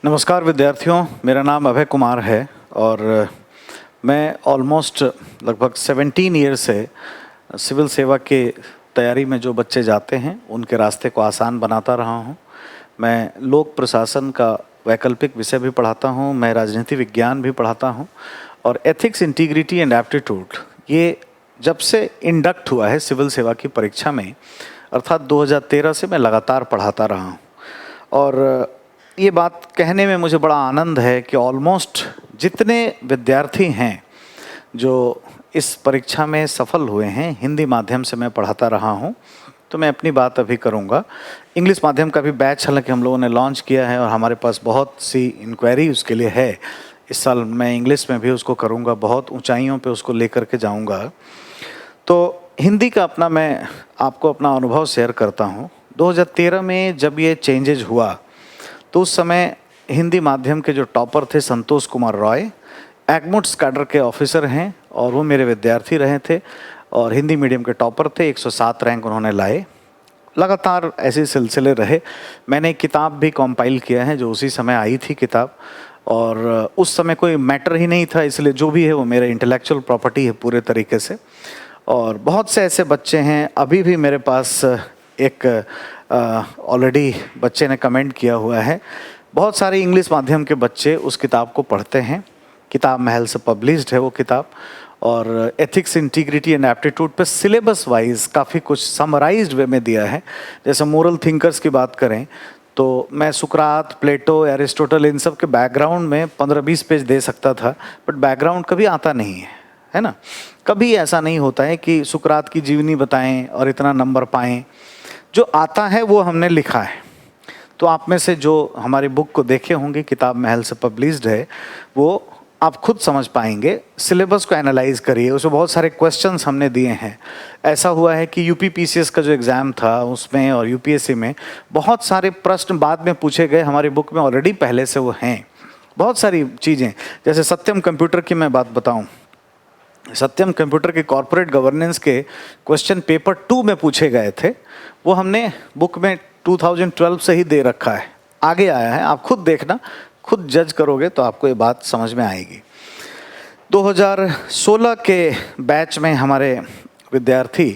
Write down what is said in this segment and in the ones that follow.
नमस्कार विद्यार्थियों, मेरा नाम अभय कुमार है और मैं ऑलमोस्ट लगभग 17 ईयर से सिविल सेवा के तैयारी में जो बच्चे जाते हैं उनके रास्ते को आसान बनाता रहा हूं। मैं लोक प्रशासन का वैकल्पिक विषय भी पढ़ाता हूं, मैं राजनीति विज्ञान भी पढ़ाता हूं और एथिक्स, इंटीग्रिटी एंड एप्टीट्यूड ये जब से इंडक्ट हुआ है सिविल सेवा की परीक्षा में, अर्थात 2013 से मैं लगातार पढ़ाता रहा हूँ। और ये बात कहने में मुझे बड़ा आनंद है कि ऑलमोस्ट जितने विद्यार्थी हैं जो इस परीक्षा में सफल हुए हैं, हिंदी माध्यम से मैं पढ़ाता रहा हूँ। तो मैं अपनी बात अभी करूँगा। इंग्लिश माध्यम का भी बैच हालांकि हम लोगों ने लॉन्च किया है और हमारे पास बहुत सी इंक्वायरी उसके लिए है। इस साल मैं इंग्लिश में भी उसको करूँगा, बहुत ऊंचाइयों पे उसको लेकर के जाऊँगा। तो हिंदी का अपना मैं आपको अपना अनुभव शेयर करता हूँ। 2013 में जब ये चेंजेज हुआ तो उस समय हिंदी माध्यम के जो टॉपर थे संतोष कुमार रॉय, एग्मुट्स कैडर के ऑफिसर हैं और वो मेरे विद्यार्थी रहे थे और हिंदी मीडियम के टॉपर थे। 107 रैंक उन्होंने लाए। लगातार ऐसे सिलसिले रहे। मैंने एक किताब भी कंपाइल किया है जो उसी समय आई थी किताब, और उस समय कोई मैटर ही नहीं था, इसलिए जो भी है वो मेरे इंटेलेक्चुअल प्रॉपर्टी है पूरे तरीके से। और बहुत से ऐसे बच्चे हैं, अभी भी मेरे पास एक ऑलरेडी बच्चे ने कमेंट किया हुआ है, बहुत सारे इंग्लिश माध्यम के बच्चे उस किताब को पढ़ते हैं। किताब महल से पब्लिश्ड है वो किताब, और एथिक्स, इंटीग्रिटी एंड एप्टीट्यूड पे सिलेबस वाइज काफ़ी कुछ समराइज्ड वे में दिया है। जैसे मोरल थिंकर्स की बात करें तो मैं सुकरात, प्लेटो, एरिस्टोटल इन सब के बैकग्राउंड में 15-20 पेज दे सकता था, बट बैकग्राउंड कभी आता नहीं है ना। कभी ऐसा नहीं होता है कि सुकरात की जीवनी बताएं और इतना नंबर पाएं। जो आता है वो हमने लिखा है। तो आप में से जो हमारी बुक को देखे होंगे, किताब महल से पब्लिश्ड है, वो आप खुद समझ पाएंगे। सिलेबस को एनालाइज करिए, उसमें बहुत सारे क्वेश्चंस हमने दिए हैं। ऐसा हुआ है कि यूपी पीसीएस का जो एग्ज़ाम था उसमें और यूपीएससी में बहुत सारे प्रश्न बाद में पूछे गए, हमारी बुक में ऑलरेडी पहले से वो हैं। बहुत सारी चीज़ें, जैसे सत्यम कंप्यूटर की मैं बात बताऊं, सत्यम कंप्यूटर के कॉर्पोरेट गवर्नेंस के क्वेश्चन पेपर 2 में पूछे गए थे, वो हमने बुक में 2012 से ही दे रखा है, आगे आया है। आप खुद देखना, खुद जज करोगे तो आपको ये बात समझ में आएगी। 2016 के बैच में हमारे विद्यार्थी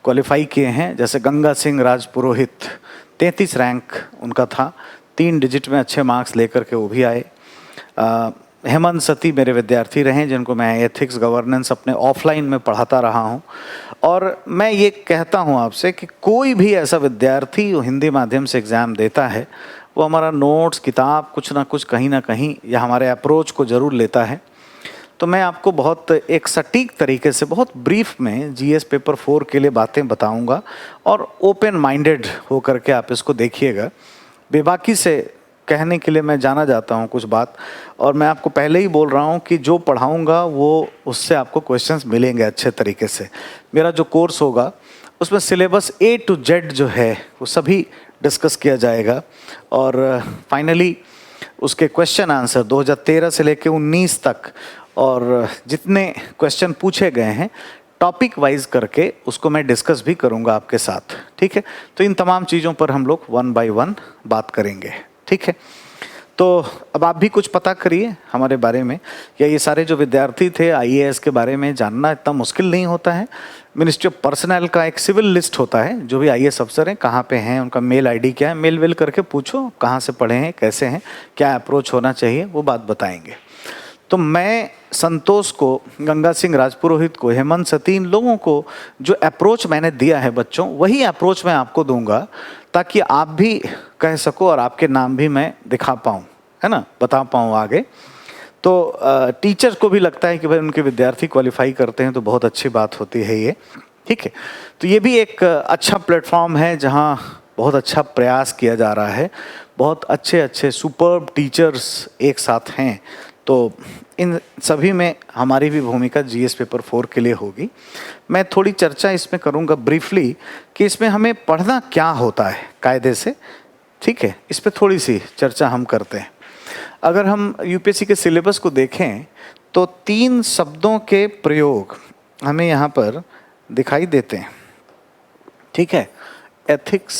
क्वालिफाई किए हैं, जैसे गंगा सिंह राजपुरोहित, 33 रैंक उनका था, 3 डिजिट में अच्छे मार्क्स लेकर के वो भी आए। हेमंत सती मेरे विद्यार्थी रहे जिनको मैं एथिक्स, गवर्नेंस अपने ऑफलाइन में पढ़ाता रहा हूं। और मैं ये कहता हूं आपसे कि कोई भी ऐसा विद्यार्थी जो हिंदी माध्यम से एग्ज़ाम देता है वो हमारा नोट्स, किताब कुछ ना कुछ कहीं ना कहीं या हमारे अप्रोच को ज़रूर लेता है। तो मैं आपको बहुत एक सटीक तरीके से, बहुत ब्रीफ में जीएस पेपर 4 के लिए बातें बताऊंगा और ओपन माइंडेड होकर के आप इसको देखिएगा। बेबाकी से कहने के लिए मैं जाना जाता हूँ कुछ बात, और मैं आपको पहले ही बोल रहा हूँ कि जो पढ़ाऊँगा वो उससे आपको क्वेश्चंस मिलेंगे अच्छे तरीके से। मेरा जो कोर्स होगा उसमें सिलेबस A to Z जो है वो सभी डिस्कस किया जाएगा, और फाइनली उसके क्वेश्चन आंसर 2013 से लेकर 19 तक और जितने क्वेश्चन पूछे गए हैं टॉपिक वाइज करके उसको मैं डिस्कस भी करूँगा आपके साथ, ठीक है। तो इन तमाम चीज़ों पर हम लोग 1 by 1 बात करेंगे, ठीक है। तो अब आप भी कुछ पता करिए हमारे बारे में, या ये सारे जो विद्यार्थी थे, आईएएस के बारे में जानना इतना मुश्किल नहीं होता है। मिनिस्ट्री ऑफ पर्सनल का एक सिविल लिस्ट होता है, जो भी आईएएस अफसर हैं कहाँ पे हैं, उनका मेल आईडी क्या है, मेल वेल करके पूछो कहाँ से पढ़े हैं, कैसे हैं, क्या अप्रोच होना चाहिए, वो बात बताएंगे। तो मैं संतोष को, गंगा सिंह राजपुरोहित को, हेमंत सती, इन लोगों को जो अप्रोच मैंने दिया है बच्चों, वही अप्रोच मैं आपको दूंगा ताकि आप भी कह सको और आपके नाम भी मैं दिखा पाऊँ, है ना, बता पाऊँ आगे। तो टीचर को भी लगता है कि भाई उनके विद्यार्थी क्वालिफाई करते हैं तो बहुत अच्छी बात होती है ये, ठीक है। तो ये भी एक अच्छा प्लेटफॉर्म है जहाँ बहुत अच्छा प्रयास किया जा रहा है, बहुत अच्छे अच्छे सुपर्ब टीचर्स एक साथ हैं। तो इन सभी में हमारी भी भूमिका जीएस पेपर 4 के लिए होगी। मैं थोड़ी चर्चा इसमें करूंगा ब्रीफली कि इसमें हमें पढ़ना क्या होता है कायदे से, ठीक है। इस पर थोड़ी सी चर्चा हम करते हैं। अगर हम यूपीएससी के सिलेबस को देखें तो 3 शब्दों के प्रयोग हमें यहाँ पर दिखाई देते हैं, ठीक है। एथिक्स,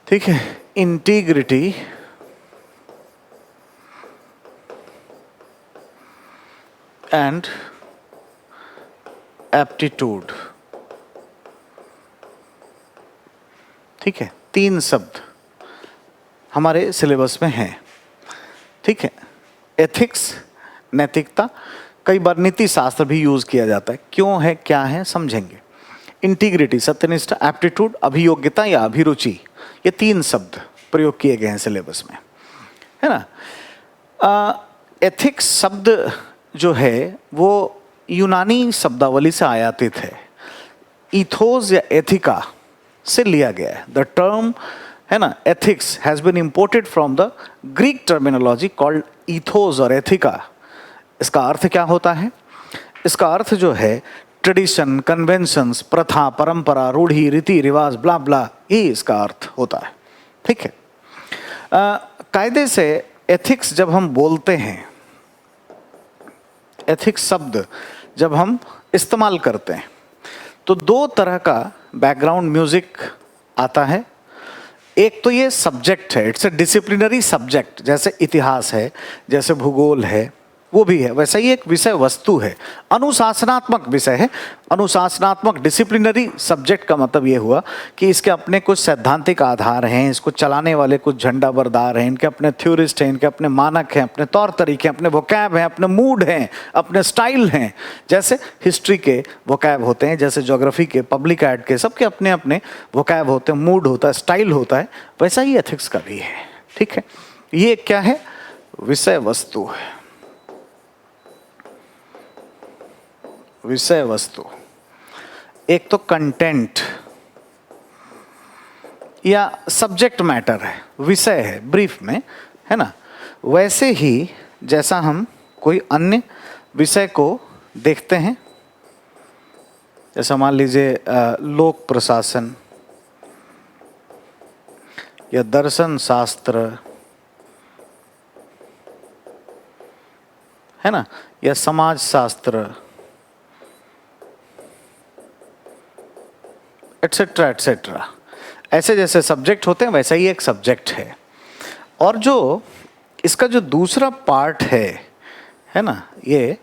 ठीक है, इंटीग्रिटी एंड एप्टीट्यूड। ठीक है, 3 शब्द हमारे सिलेबस में हैं। ठीक है, एथिक्स, नैतिकता, कई बार नीति शास्त्र भी यूज किया जाता है। क्यों है, क्या है, समझेंगे। इंटीग्रिटी, सत्यनिष्ठा, एप्टीट्यूड, अभियोग्यता या अभिरुचि, ये 3 शब्द प्रयोग किए गए हैं सिलेबस में, है ना। एथिक्स शब्द जो है वो यूनानी शब्दावली से आयातित है। इथोस या एथिका से लिया गया है। द टर्म, है ना, ethics has been imported from the Greek terminology called ethos और एथिका। इसका अर्थ क्या होता है? इसका अर्थ जो है ट्रेडिशन, कन्वेंशंस, प्रथा, परंपरा, रूढ़ी, रीति रिवाज, ब्ला ब्ला, ये इसका अर्थ होता है। ठीक है, कायदे से एथिक्स जब हम बोलते हैं, एथिक्स शब्द जब हम इस्तेमाल करते हैं तो 2 तरह का बैकग्राउंड म्यूजिक आता है। एक तो ये सब्जेक्ट है, इट्स ए डिसिप्लिनरी सब्जेक्ट, जैसे इतिहास है, जैसे भूगोल है, वो भी है, वैसा ही एक विषय वस्तु है, अनुशासनात्मक विषय है। अनुशासनात्मक डिसिप्लिनरी सब्जेक्ट का मतलब ये हुआ कि इसके अपने कुछ सैद्धांतिक आधार हैं, इसको चलाने वाले कुछ झंडा बरदार हैं, इनके अपने थ्योरिस्ट हैं, इनके अपने मानक हैं, अपने तौर तरीके हैं, अपने वोकैब हैं, अपने मूड हैं, अपने स्टाइल हैं। जैसे हिस्ट्री के वोकैब होते हैं, जैसे ज्योग्राफी के, पब्लिक एड के, सबके अपने अपने वोकैब होते हैं, मूड होता है, स्टाइल होता है। वैसा ही एथिक्स का भी है। ठीक है, ये क्या है? विषय वस्तु है। विषय वस्तु, एक तो कंटेंट या सब्जेक्ट मैटर है, विषय है ब्रीफ में, है ना। वैसे ही जैसा हम कोई अन्य विषय को देखते हैं, जैसा मान लीजिए लोक प्रशासन या दर्शन शास्त्र, है ना, या समाज शास्त्र, एटसेट्रा एटसेट्रा, ऐसे जैसे सब्जेक्ट होते हैं वैसा ही एक सब्जेक्ट है। और जो इसका जो दूसरा पार्ट है ना, ये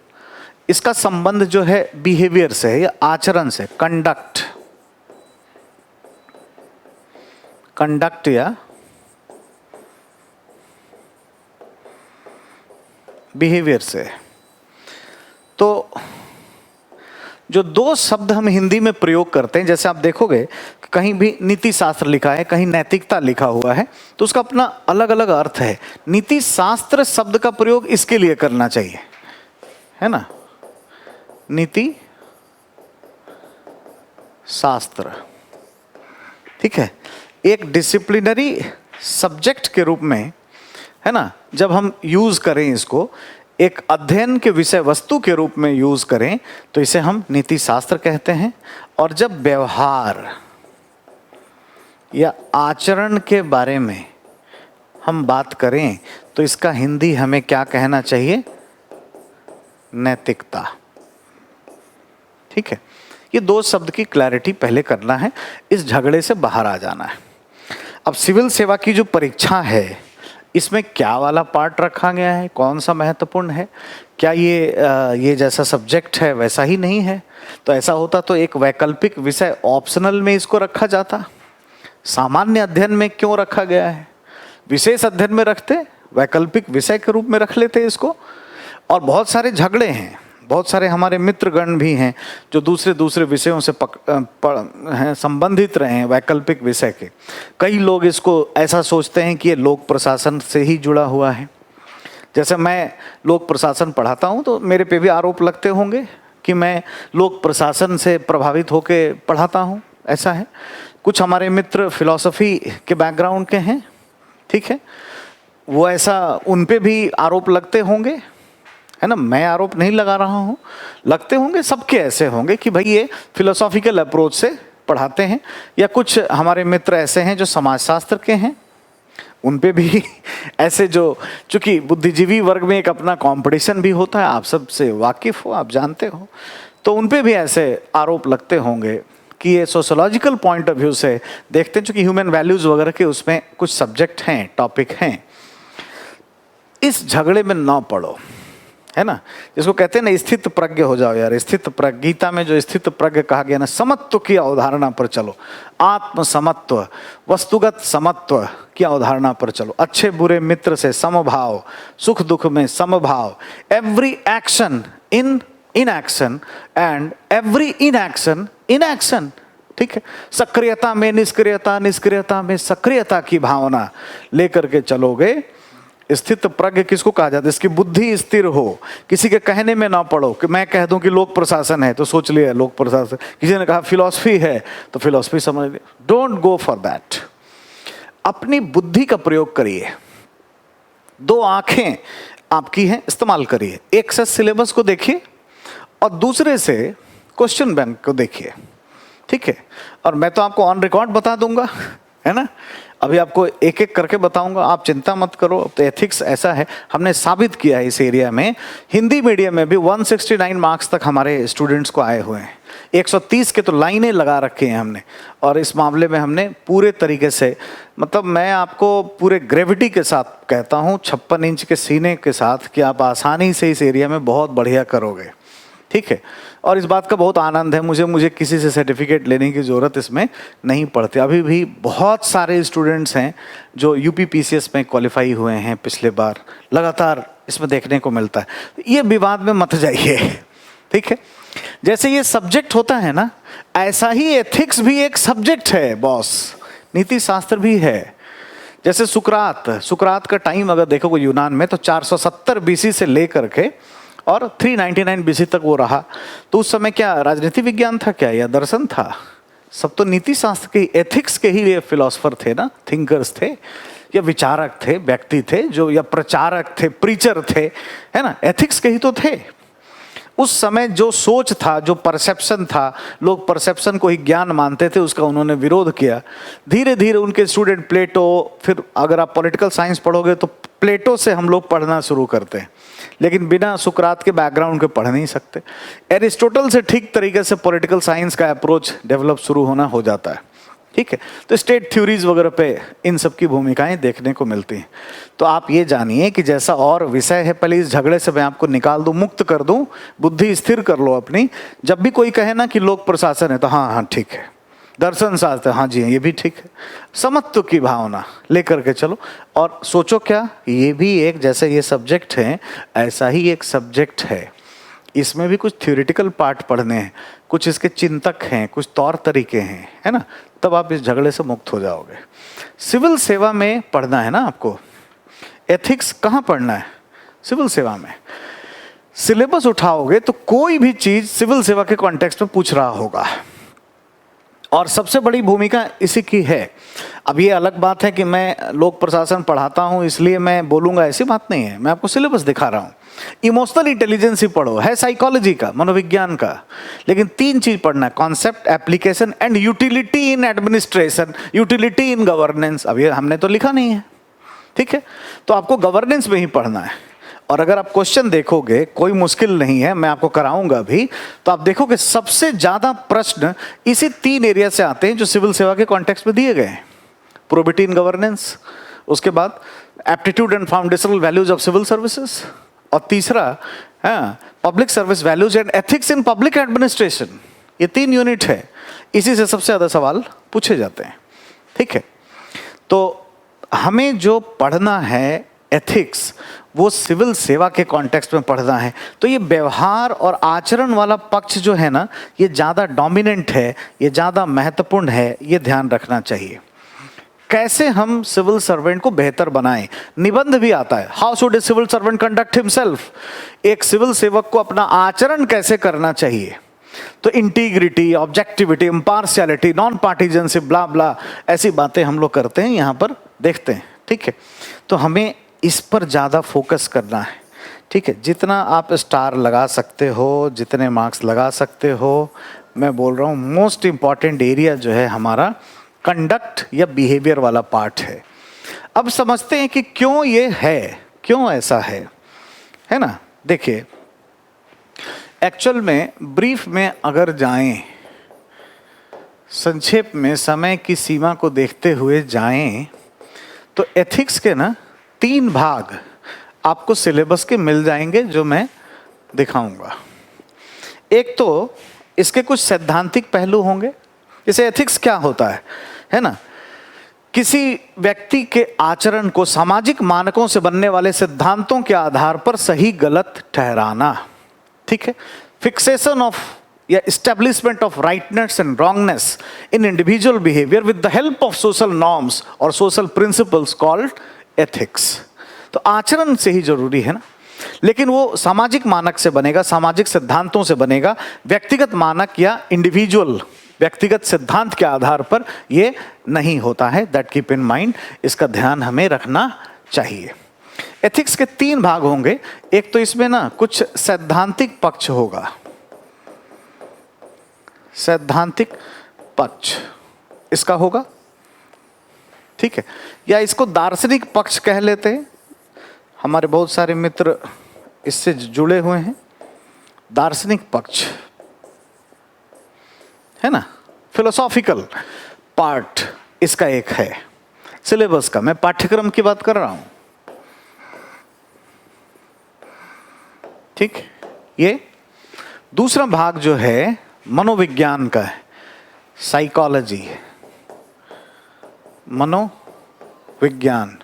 इसका संबंध जो है बिहेवियर से है या आचरण से, कंडक्ट, कंडक्ट या बिहेवियर से। तो जो 2 शब्द हम हिंदी में प्रयोग करते हैं, जैसे आप देखोगे कहीं भी नीति शास्त्र लिखा है, कहीं नैतिकता लिखा हुआ है, तो उसका अपना अलग अलग अर्थ है। नीति शास्त्र शब्द का प्रयोग इसके लिए करना चाहिए, है ना, नीति शास्त्र। ठीक है, एक डिसिप्लिनरी सब्जेक्ट के रूप में, है ना, जब हम यूज करें इसको, एक अध्ययन के विषय वस्तु के रूप में यूज करें तो इसे हम नीति शास्त्र कहते हैं। और जब व्यवहार या आचरण के बारे में हम बात करें तो इसका हिंदी हमें क्या कहना चाहिए? नैतिकता। ठीक है, ये 2 शब्द की क्लैरिटी पहले करना है, इस झगड़े से बाहर आ जाना है। अब सिविल सेवा की जो परीक्षा है, इसमें क्या वाला पार्ट रखा गया है, कौन सा महत्वपूर्ण है, क्या ये जैसा सब्जेक्ट है वैसा ही नहीं है? तो ऐसा होता तो एक वैकल्पिक विषय ऑप्शनल में इसको रखा जाता। सामान्य अध्ययन में क्यों रखा गया है? विशेष अध्ययन में रखते, वैकल्पिक विषय के रूप में रख लेते इसको। और बहुत सारे झगड़े हैं, बहुत सारे हमारे मित्रगण भी हैं जो दूसरे विषयों से संबंधित रहे हैं, वैकल्पिक विषय के। कई लोग इसको ऐसा सोचते हैं कि ये लोक प्रशासन से ही जुड़ा हुआ है। जैसे मैं लोक प्रशासन पढ़ाता हूँ तो मेरे पे भी आरोप लगते होंगे कि मैं लोक प्रशासन से प्रभावित होकर पढ़ाता हूँ, ऐसा है। कुछ हमारे मित्र फिलॉसफी के बैकग्राउंड के हैं, ठीक है, वो ऐसा उन पे भी आरोप लगते होंगे, है ना। मैं आरोप नहीं लगा रहा हूँ, लगते होंगे, सबके ऐसे होंगे कि भाई ये फिलोसॉफिकल अप्रोच से पढ़ाते हैं। या कुछ हमारे मित्र ऐसे हैं जो समाजशास्त्र के हैं, उन पे भी ऐसे, जो चूँकि बुद्धिजीवी वर्ग में एक अपना कंपटीशन भी होता है, आप सबसे वाकिफ़ हो, आप जानते हो, तो उन पे भी ऐसे आरोप लगते होंगे कि ये सोशोलॉजिकल पॉइंट ऑफ व्यू से देखते हैं, चूंकि ह्यूमन वैल्यूज वगैरह के उसमें कुछ सब्जेक्ट हैं, टॉपिक हैं, इस झगड़े में ना पड़ो, है ना। जिसको कहते हैं ना स्थित प्रज्ञ हो जाओ यार, स्थित प्रज्ञ। गीता में जो स्थित प्रज्ञ कहा गया ना, समत्व की अवधारणा पर चलो, आत्म समत्व, वस्तुगत समत्व की अवधारणा पर चलो, अच्छे बुरे मित्र से समभाव, सुख दुख में समभाव, every action in action and every in action, ठीक है। सक्रियता में निष्क्रियता, निष्क्रियता में सक्रियता की भावना लेकर के चलोगे। स्थित प्रज्ञ किसको कहा जाता है? इसकी बुद्धि स्थिर हो, किसी के कहने में ना पड़ो कि मैं कह दूं कि लोक प्रशासन है तो सोच लिया लोक प्रशासन, किसी ने कहा फिलॉसफी है तो फिलॉसफी समझ लिया। Don't go for that. अपनी बुद्धि का प्रयोग करिए, दो आंखें आपकी हैं, इस्तेमाल करिए। एक से सिलेबस को देखिए और दूसरे से क्वेश्चन बैंक को देखिए, ठीक है। और मैं तो आपको ऑन रिकॉर्ड बता दूंगा, है ना, अभी आपको एक एक करके बताऊंगा, आप चिंता मत करो। तो एथिक्स ऐसा है, हमने साबित किया है इस एरिया में। हिंदी मीडियम में भी 169 मार्क्स तक हमारे स्टूडेंट्स को आए हुए हैं, 130 के तो लाइनें लगा रखे हैं हमने। और इस मामले में हमने पूरे तरीके से, मतलब मैं आपको पूरे ग्रेविटी के साथ कहता हूँ, 56 इंच के सीने के साथ, कि आप आसानी से इस एरिया में बहुत बढ़िया करोगे, ठीक है। और इस बात का बहुत आनंद है मुझे किसी से सर्टिफिकेट लेने की ज़रूरत इसमें नहीं पड़ती। अभी भी बहुत सारे स्टूडेंट्स हैं जो यूपीपीसीएस में क्वालिफाई हुए हैं पिछले बार, लगातार इसमें देखने को मिलता है। ये विवाद में मत जाइए, ठीक है। जैसे ये सब्जेक्ट होता है ना, ऐसा ही एथिक्स भी एक सब्जेक्ट है बॉस, नीति शास्त्र भी है। जैसे सुकरात का टाइम अगर देखोगे यूनान में, तो 470 बीसी से लेकर के और 399 बीसी तक वो रहा। तो उस समय क्या राजनीति विज्ञान था क्या, या दर्शन था? सब तो नीति शास्त्र के, एथिक्स के ही ये फिलोसफर थे ना, थिंकर्स थे, या विचारक थे, व्यक्ति थे जो, या प्रचारक थे, प्रीचर थे, है ना, एथिक्स के ही तो थे। उस समय जो सोच था, जो परसेप्शन था, लोग परसेप्शन को ही ज्ञान मानते थे, उसका उन्होंने विरोध किया। धीरे धीरे उनके स्टूडेंट प्लेटो, फिर अगर आप पॉलिटिकल साइंस पढ़ोगे तो प्लेटो से हम लोग पढ़ना शुरू करते हैं, लेकिन बिना सुकरात के बैकग्राउंड के पढ़ नहीं सकते। एरिस्टोटल से ठीक तरीके से पॉलिटिकल साइंस का अप्रोच डेवलप शुरू होना हो जाता है, ठीक है। तो स्टेट थ्योरीज वगैरह पे इन सब की भूमिकाएं देखने को मिलती हैं। तो आप ये जानिए कि जैसा और विषय है, पहले इस झगड़े से मैं आपको निकाल दूं, मुक्त कर दूं, बुद्धि स्थिर कर लो अपनी। जब भी कोई कहे ना कि लोक प्रशासन है तो हाँ ठीक है, दर्शन शास्त्र हाँ जी ये भी ठीक है, समत्व की भावना लेकर के चलो। और सोचो क्या, ये भी एक, जैसे ये सब्जेक्ट है ऐसा ही एक सब्जेक्ट है, इसमें भी कुछ थ्योरेटिकल पार्ट पढ़ने हैं, कुछ इसके चिंतक हैं, कुछ तौर तरीके हैं, है ना, तब आप इस झगड़े से मुक्त हो जाओगे। सिविल सेवा में पढ़ना है ना आपको, एथिक्स कहाँ पढ़ना है? सिविल सेवा में। सिलेबस उठाओगे तो कोई भी चीज सिविल सेवा के कॉन्टेक्स्ट में पूछ रहा होगा, और सबसे बड़ी भूमिका इसी की है। अब ये अलग बात है कि मैं लोक प्रशासन पढ़ाता हूँ इसलिए मैं बोलूँगा, ऐसी बात नहीं है। मैं आपको सिलेबस दिखा रहा हूँ। इमोशनल इंटेलिजेंस ही पढ़ो, है साइकोलॉजी का, मनोविज्ञान का, लेकिन 3 चीज पढ़ना है, concept, application and utility in administration, utility in governance. अब ये हमने तो लिखा नहीं है, ठीक है, तो आपको गवर्नेंस में ही पढ़ना है। और अगर आप क्वेश्चन देखोगे, कोई मुश्किल नहीं है, मैं आपको कराऊंगा भी, तो आप देखोगे सबसे ज्यादा प्रश्न इसी 3 एरिया से आते हैं जो सिविल सेवा के कॉन्टेक्स्ट में दिए गए हैं। प्रोबिटी इन गवर्नेंस, उसके बाद aptitude and foundational values of civil services, और तीसरा public service values and ethics in public administration. ये 3 यूनिट है, इसी से सबसे ज्यादा सवाल पूछे जाते हैं, ठीक है। तो हमें जो पढ़ना है एथिक्स, वो सिविल सेवा के कॉन्टेक्स्ट में पढ़ना है। तो ये व्यवहार और आचरण वाला पक्ष जो है ना, ये ज़्यादा डोमिनेंट है, ये ज़्यादा महत्वपूर्ण है, ये ध्यान रखना चाहिए। कैसे हम सिविल सर्वेंट को बेहतर बनाएं, निबंध भी आता है, how should a civil servant conduct himself. एक सिविल सेवक को अपना आचरण कैसे करना चाहिए, तो integrity, objectivity, impartiality, non partisanship, blah blah, ऐसी बातें हम लोग करते हैं, यहाँ पर देखते हैं, ठीक है। तो हमें इस पर ज़्यादा फोकस करना है, ठीक है। जितना आप स्टार लगा सकते हो, जितने मार्क्स लगा सकते हो, मैं बोल रहा हूँ मोस्ट इम्पॉर्टेंट एरिया जो है हमारा कंडक्ट या बिहेवियर वाला पार्ट है। अब समझते हैं कि क्यों ये है, क्यों ऐसा है ना। देखिए, एक्चुअल में ब्रीफ में अगर जाएं संक्षेप में समय की सीमा को देखते हुए जाएं तो एथिक्स के ना 3 भाग आपको सिलेबस के मिल जाएंगे जो मैं दिखाऊंगा। एक तो इसके कुछ सैद्धांतिक पहलू होंगे, जैसे एथिक्स क्या होता है ना, किसी व्यक्ति के आचरण को सामाजिक मानकों से बनने वाले सिद्धांतों के आधार पर सही गलत ठहराना, ठीक है। फिक्सेशन ऑफ या establishment of rightness and wrongness in individual behaviour with the help of social norms और सोशल प्रिंसिपल्स कॉल्ड एथिक्स। तो आचरण से ही जरूरी है ना, लेकिन वो सामाजिक मानक से बनेगा, सामाजिक सिद्धांतों से बनेगा। व्यक्तिगत मानक या इंडिविजुअल व्यक्तिगत सिद्धांत के आधार पर ये नहीं होता है। दैट कीप इन माइंड, इसका ध्यान हमें रखना चाहिए। एथिक्स के 3 भाग होंगे। एक तो इसमें ना कुछ सैद्धांतिक पक्ष होगा, सैद्धांतिक पक्ष इसका होगा, ठीक है, या इसको दार्शनिक पक्ष कह लेते हैं। हमारे बहुत सारे मित्र इससे जुड़े हुए हैं। दार्शनिक पक्ष है ना, फिलोसॉफिकल पार्ट इसका एक है सिलेबस का। मैं पाठ्यक्रम की बात कर रहा हूं, ठीक। ये दूसरा भाग जो है मनोविज्ञान का है, साइकोलॉजी, मनोविज्ञान।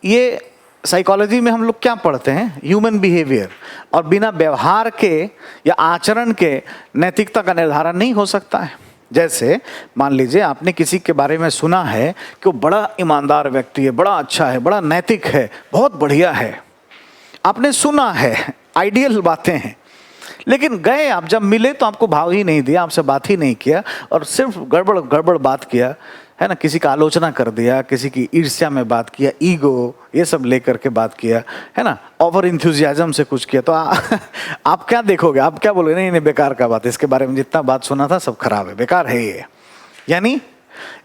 ये साइकोलॉजी में हम लोग क्या पढ़ते हैं, ह्यूमन बिहेवियर, और बिना व्यवहार के या आचरण के नैतिकता का निर्धारण नहीं हो सकता है। जैसे मान लीजिए आपने किसी के बारे में सुना है कि वो बड़ा ईमानदार व्यक्ति है, बड़ा अच्छा है, बड़ा नैतिक है, बहुत बढ़िया है, आपने सुना है, आइडियल बातें हैं, लेकिन गए आप जब मिले तो आपको भाव ही नहीं दिया, आपसे बात ही नहीं किया और सिर्फ गड़बड़ बात किया, है ना, किसी का आलोचना कर दिया, किसी की ईर्ष्या में बात किया, ईगो ये सब लेकर के बात किया, है ना, ओवर इंथुजियाज्म से कुछ किया, तो आप क्या देखोगे, आप क्या बोलोगे, नहीं बेकार का बात, इसके बारे में जितना बात सुना था सब खराब है, बेकार है ये। यानी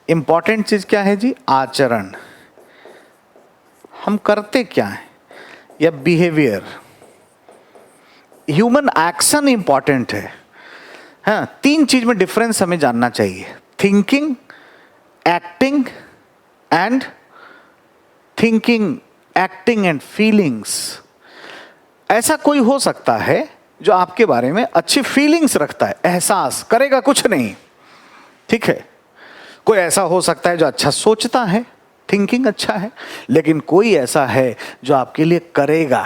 इंपॉर्टेंट चीज क्या है जी, आचरण, हम करते क्या है, या बिहेवियर। ह्यूमन एक्शन इंपॉर्टेंट है। हाँ, 3 चीज में डिफरेंस हमें जानना चाहिए, थिंकिंग, एक्टिंग एंड फीलिंग्स। ऐसा कोई हो सकता है जो आपके बारे में अच्छी फीलिंग्स रखता है, एहसास करेगा कुछ नहीं, ठीक है। कोई ऐसा हो सकता है जो अच्छा सोचता है, थिंकिंग अच्छा है, लेकिन कोई ऐसा है जो आपके लिए करेगा।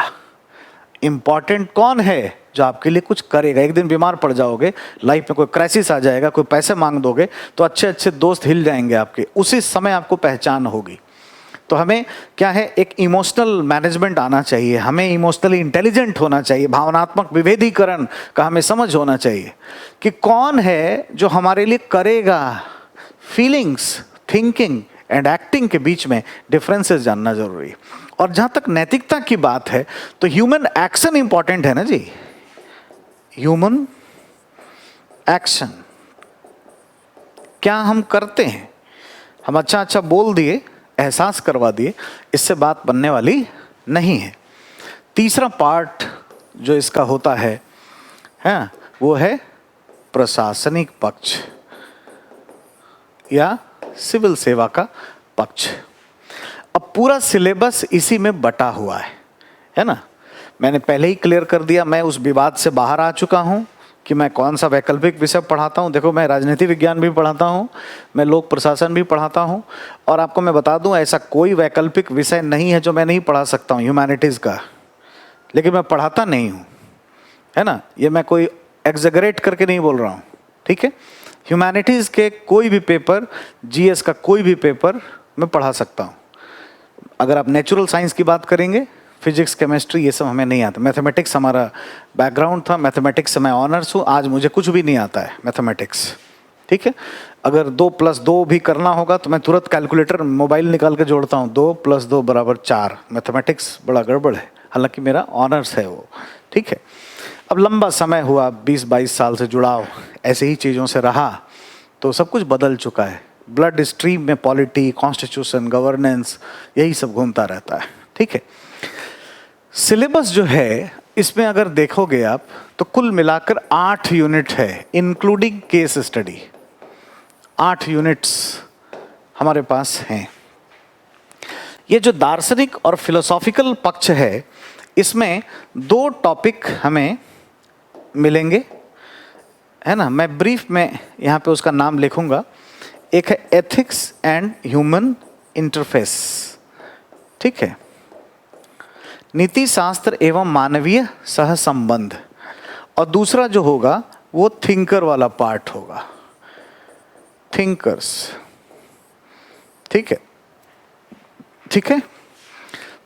इंपॉर्टेंट कौन है, जो आपके लिए कुछ करेगा। एक दिन बीमार पड़ जाओगे, लाइफ में कोई क्राइसिस आ जाएगा, कोई पैसे मांग दोगे तो अच्छे अच्छे दोस्त हिल जाएंगे आपके, उसी समय आपको पहचान होगी। तो हमें क्या है, एक इमोशनल मैनेजमेंट आना चाहिए, हमें इमोशनली इंटेलिजेंट होना चाहिए, भावनात्मक विभेदीकरण का हमें समझ होना चाहिए कि कौन है जो हमारे लिए करेगा। फीलिंग्स, थिंकिंग एंड एक्टिंग के बीच में डिफरेंसेस जानना जरूरी है। और जहां तक नैतिकता की बात है तो ह्यूमन एक्शन इंपॉर्टेंट है ना जी, ह्यूमन एक्शन, क्या हम करते हैं। हम अच्छा अच्छा बोल दिए, एहसास करवा दिए, इससे बात बनने वाली नहीं है। तीसरा पार्ट जो इसका होता है वो है प्रशासनिक पक्ष या सिविल सेवा का पक्ष। अब पूरा सिलेबस इसी में बटा हुआ है ना। मैंने पहले ही क्लियर कर दिया, मैं उस विवाद से बाहर आ चुका हूं कि मैं कौन सा वैकल्पिक विषय पढ़ाता हूं। देखो, मैं राजनीति विज्ञान भी पढ़ाता हूं, मैं लोक प्रशासन भी पढ़ाता हूं, और आपको मैं बता दूं ऐसा कोई वैकल्पिक विषय नहीं है जो मैं नहीं पढ़ा सकता हूं ह्यूमैनिटीज़ का, लेकिन मैं पढ़ाता नहीं हूं, है ना। ये मैं कोई एग्जैगरेट करके नहीं बोल रहा हूं, ठीक है। ह्यूमैनिटीज़ के कोई भी पेपर, जीएस का कोई भी पेपर मैं पढ़ा सकता हूँ। अगर आप नेचुरल साइंस की बात करेंगे, फिजिक्स, केमिस्ट्री, ये सब हमें नहीं आता। मैथमेटिक्स हमारा बैकग्राउंड था, मैथमेटिक्स से मैं ऑनर्स हूँ। आज मुझे कुछ भी नहीं आता है मैथमेटिक्स, ठीक है। अगर 2 + 2 भी करना होगा तो मैं तुरंत कैलकुलेटर मोबाइल निकाल के जोड़ता हूँ, 2 + 2 = 4। मैथमेटिक्स बड़ा गड़बड़ है, हालांकि मेरा ऑनर्स है वो, ठीक है। अब लंबा समय हुआ, 20-22 साल से जुड़ाव ऐसे ही चीज़ों से रहा, तो सब कुछ बदल चुका है। ब्लड स्ट्रीम में पॉलिटी, कॉन्स्टिट्यूशन, गवर्नेंस, यही सब घूमता रहता है, ठीक है। सिलेबस जो है इसमें अगर देखोगे आप तो कुल मिलाकर 8 यूनिट है, इंक्लूडिंग केस स्टडी। 8 यूनिट्स हमारे पास हैं। ये जो दार्शनिक और फिलोसॉफिकल पक्ष है, इसमें 2 टॉपिक हमें मिलेंगे, है ना। मैं ब्रीफ में यहाँ पे उसका नाम लिखूंगा। एक है एथिक्स एंड ह्यूमन इंटरफेस, ठीक है, नीति शास्त्र एवं मानवीय सहसंबंध, और दूसरा जो होगा वो थिंकर वाला पार्ट होगा, थिंकर्स, ठीक है, ठीक है।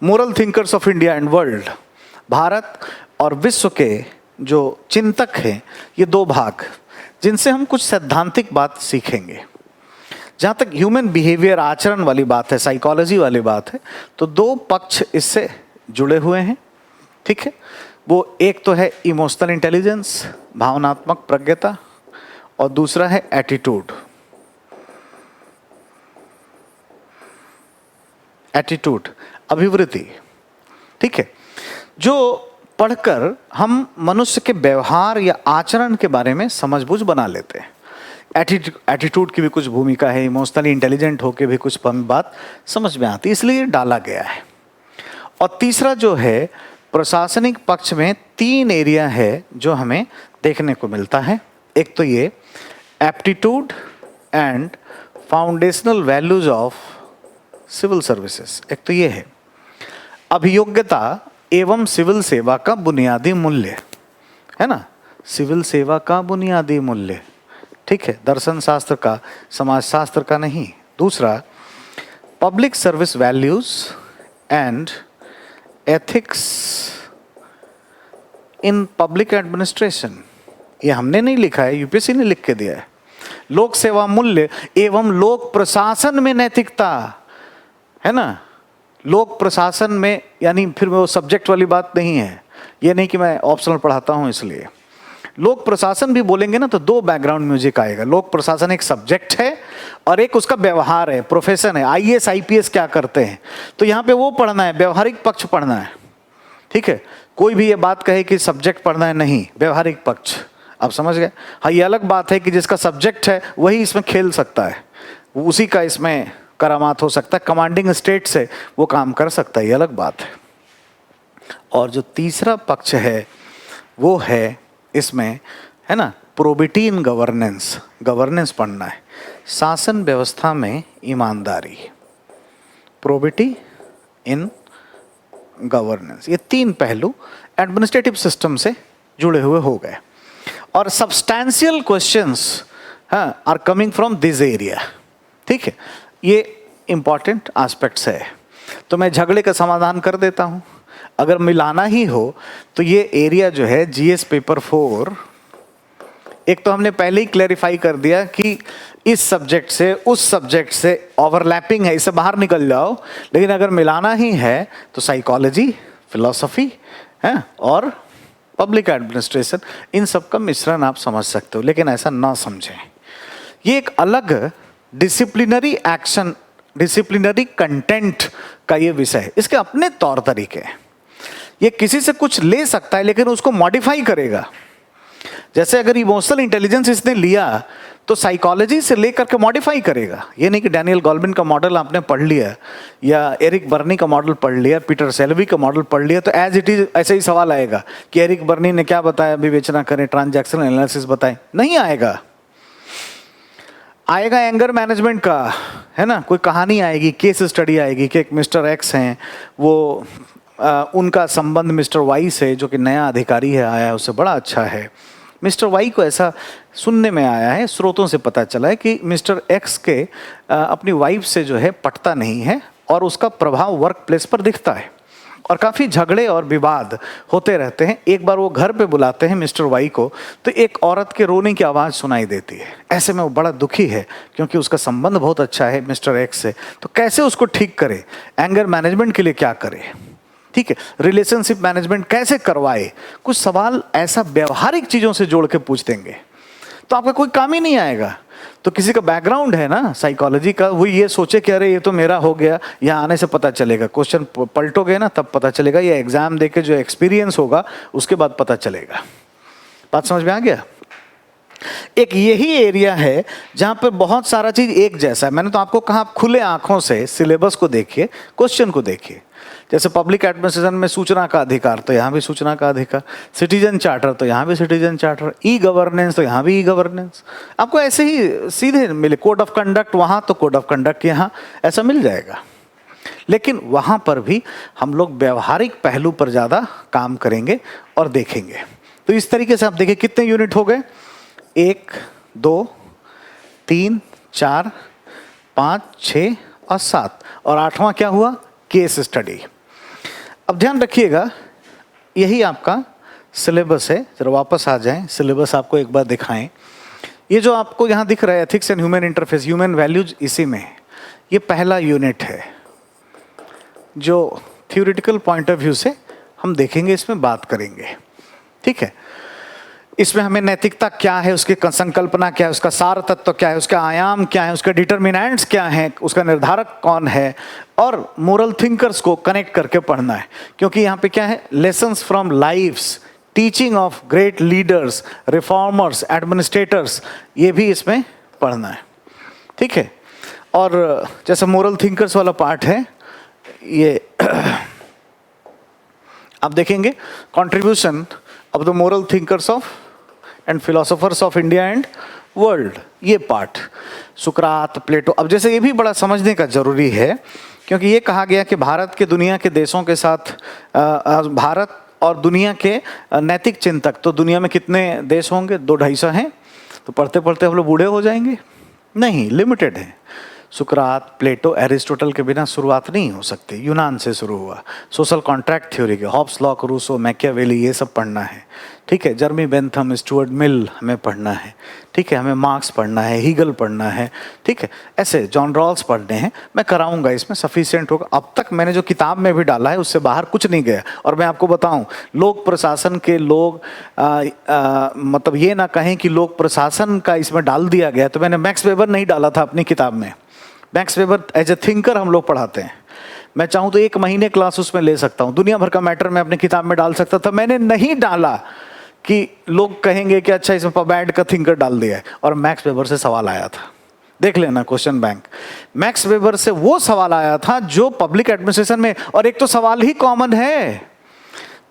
Moral thinkers of India and world, Bharat और विश्व के जो चिंतक हैं, ये 2 भाग जिनसे हम कुछ सैद्धांतिक बात सीखेंगे। जहाँ तक ह्यूमन बिहेवियर, आचरण वाली बात है, साइकोलॉजी वाली बात है, तो 2 पक्ष इससे जुड़े हुए हैं, ठीक है। वो एक तो है इमोशनल इंटेलिजेंस, भावनात्मक प्रज्ञता, और दूसरा है एटीट्यूड, एटीट्यूड, अभिवृत्ति, ठीक है। जो पढ़कर हम मनुष्य के व्यवहार या आचरण के बारे में समझबूझ बना लेते हैं। एटीट्यूड की भी कुछ भूमिका है, इमोशनली इंटेलिजेंट होकर भी कुछ बात समझ में आती है, इसलिए डाला गया है। और तीसरा जो है प्रशासनिक पक्ष में 3 एरिया है जो हमें देखने को मिलता है। एक तो ये aptitude and foundational values of civil services, एक तो ये है अभियोग्यता एवं सिविल सेवा का बुनियादी मूल्य, है ना, सिविल सेवा का बुनियादी मूल्य, ठीक है, दर्शन शास्त्र का, समाज शास्त्र का नहीं। दूसरा public service values and ethics in public administration, ये हमने नहीं लिखा है, यूपीएससी ने लिख के दिया है। लोक सेवा मूल्य एवं लोक प्रशासन में नैतिकता, है ना, लोक प्रशासन में, यानी फिर वो सब्जेक्ट वाली बात नहीं है, ये नहीं कि मैं ऑप्शनल पढ़ाता हूँ इसलिए। लोक प्रशासन भी बोलेंगे ना तो 2 बैकग्राउंड म्यूजिक आएगा। लोक प्रशासन एक सब्जेक्ट है और एक उसका व्यवहार है, प्रोफेशन है। आईएएस आईपीएस क्या करते हैं, तो यहाँ पे वो पढ़ना है, व्यवहारिक पक्ष पढ़ना है, ठीक है। कोई भी ये बात कहे कि सब्जेक्ट पढ़ना है, नहीं, व्यवहारिक पक्ष, आप समझ गए। हाँ, ये अलग बात है कि जिसका सब्जेक्ट है वही इसमें खेल सकता है, उसी का इसमें करामात हो सकता है, कमांडिंग स्टेट से वो काम कर सकता है, ये अलग बात है। और जो तीसरा पक्ष है वो है इसमें, है ना, प्रोबिटी इन गवर्नेंस, गवर्नेंस पढ़ना है, शासन व्यवस्था में ईमानदारी, प्रोबिटी इन गवर्नेंस। ये 3 पहलू एडमिनिस्ट्रेटिव सिस्टम से जुड़े हुए हो गए। और substantial questions are coming from this area, ठीक है। ये इंपॉर्टेंट एस्पेक्ट्स है। तो मैं झगड़े का समाधान कर देता हूँ। अगर मिलाना ही हो तो ये एरिया जो है जीएस पेपर 4, एक तो हमने पहले ही क्लैरिफाई कर दिया कि इस सब्जेक्ट से उस सब्जेक्ट से ओवरलैपिंग है, इससे बाहर निकल जाओ। लेकिन अगर मिलाना ही है तो साइकोलॉजी, फिलॉसफी है और पब्लिक एडमिनिस्ट्रेशन, इन सब का मिश्रण आप समझ सकते हो, लेकिन ऐसा ना समझें। ये एक अलग डिसिप्लिनरी एक्शन, डिसिप्लिनरी कंटेंट का ये विषय है, इसके अपने तौर तरीके हैं। ये किसी से कुछ ले सकता है लेकिन उसको मॉडिफाई करेगा। जैसे अगर इमोशनल इंटेलिजेंस इसने लिया तो साइकोलॉजी से लेकर के मॉडिफाई करेगा। ये नहीं कि डैनियल गोल्डमैन का मॉडल आपने पढ़ लिया या एरिक बर्नी का मॉडल पढ़ लिया, पीटर सेल्वी का मॉडल पढ़ लिया तो एज इट इज ऐसे ही सवाल आएगा कि एरिक बर्नी ने क्या बताया, विवेचना करें, ट्रांजैक्शनल एनालिसिस बताएं, नहीं आएगा। आएगा एंगर मैनेजमेंट का, है ना, कोई कहानी आएगी, केस स्टडी आएगी कि एक मिस्टर एक्स हैं, वो उनका संबंध मिस्टर वाई से, जो कि नया अधिकारी है आया है, उससे बड़ा अच्छा है। मिस्टर वाई को ऐसा सुनने में आया है, स्रोतों से पता चला है कि मिस्टर एक्स के अपनी वाइफ से जो है पटता नहीं है और उसका प्रभाव वर्क प्लेस पर दिखता है और काफ़ी झगड़े और विवाद होते रहते हैं। एक बार वो घर पे बुलाते हैं मिस्टर वाई को, तो एक औरत के रोने की आवाज़ सुनाई देती है। ऐसे में वो बड़ा दुखी है क्योंकि उसका संबंध बहुत अच्छा है मिस्टर एक्स से, तो कैसे उसको ठीक करे, एंगर मैनेजमेंट के लिए क्या करे, ठीक है, रिलेशनशिप मैनेजमेंट कैसे करवाए। कुछ सवाल ऐसा व्यवहारिक चीज़ों से जोड़ के पूछ देंगे तो आपका कोई काम ही नहीं आएगा। तो किसी का बैकग्राउंड है ना साइकोलॉजी का, वो ये सोचे कि अरे ये तो मेरा हो गया, यहाँ आने से पता चलेगा, क्वेश्चन पलटोगे ना तब पता चलेगा, या एग्जाम देके जो एक्सपीरियंस होगा उसके बाद पता चलेगा। बात समझ में आ गया? एक यही एरिया है जहां पर बहुत सारा चीज एक जैसा है। मैंने तो आपको कहा, आप खुले आंखों से सिलेबस को देखिए, क्वेश्चन को देखिए। जैसे पब्लिक एडमिनिस्ट्रेशन में सूचना का अधिकार, तो यहाँ भी सूचना का अधिकार, सिटीजन चार्टर तो यहाँ भी सिटीजन चार्टर, ई गवर्नेंस तो यहाँ भी ई गवर्नेंस, आपको ऐसे ही सीधे मिले। कोड ऑफ कंडक्ट वहाँ तो कोड ऑफ कंडक्ट यहाँ, ऐसा मिल जाएगा। लेकिन वहाँ पर भी हम लोग व्यवहारिक पहलू पर ज़्यादा काम करेंगे और देखेंगे। तो इस तरीके से आप देखिए कितने यूनिट हो गए, 1 2 3 4 5 6 और 7, और 8वां क्या हुआ, केस स्टडी। अब ध्यान रखिएगा, यही आपका सिलेबस है। जरा वापस आ जाएं, सिलेबस आपको एक बार दिखाएं। ये जो आपको यहाँ दिख रहा है ethics and human interface, human values, इसी में है। ये पहला यूनिट है जो थ्योरेटिकल पॉइंट ऑफ व्यू से हम देखेंगे, इसमें बात करेंगे, ठीक है। इसमें हमें नैतिकता क्या है, उसकी संकल्पना क्या है, उसका सार तत्व क्या है, उसका आयाम क्या है, उसके डिटर्मिनेंट्स क्या हैं, उसका निर्धारक कौन है, और मोरल थिंकर्स को कनेक्ट करके पढ़ना है। क्योंकि यहाँ पे क्या है, lessons from lifes, teaching of great leaders, reformers, administrators, ये भी इसमें पढ़ना है, ठीक है। और जैसे मोरल थिंकर्स वाला पार्ट है, ये आप देखेंगे, contribution of the moral thinkers of and philosophers of India and world, ये पार्ट, सुकरात, प्लेटो। अब जैसे ये भी बड़ा समझने का जरूरी है, क्योंकि ये कहा गया कि भारत के दुनिया के देशों के साथ, भारत और दुनिया के नैतिक चिंतक, तो दुनिया में कितने देश होंगे, 200-250 हैं। तो पढ़ते पढ़ते हम लोग बूढ़े हो जाएंगे? नहीं, लिमिटेड है। सुकरात, प्लेटो, एरिस्टोटल के बिना शुरुआत नहीं हो सकती। यूनान से शुरू हुआ, सोशल कॉन्ट्रैक्ट थ्योरी के हॉब्स, लॉक, रूसो, मैकियावेली, ये सब पढ़ना है, ठीक है। जर्मी बेंथम, स्टुअर्ट मिल हमें पढ़ना है, ठीक है। हमें मार्क्स पढ़ना है, हीगल पढ़ना है, ठीक है। ऐसे जॉन रॉल्स पढ़ने हैं, मैं कराऊंगा, इसमें सफिशिएंट होगा। अब तक मैंने जो किताब में भी डाला है उससे बाहर कुछ नहीं गया। और मैं आपको बताऊं, लोक प्रशासन के लोग मतलब ये ना कहें कि लोक प्रशासन का इसमें डाल दिया गया, तो मैंने मैक्स वेबर नहीं डाला था अपनी किताब में। Max Weber as a thinker हम लोग पढ़ाते हैं। मैं चाहूँ तो 1 महीने क्लास उसमें ले सकता हूँ, दुनिया भर का मैटर मैं अपनी किताब में डाल सकता था। मैंने नहीं डाला कि लोग कहेंगे कि अच्छा इसमें पबैड का थिंकर डाल दिया है। और मैक्स वेबर से सवाल आया था, देख लेना क्वेश्चन बैंक, मैक्स वेबर से वो सवाल आया था जो पब्लिक एडमिनिस्ट्रेशन में, और एक तो सवाल ही कॉमन है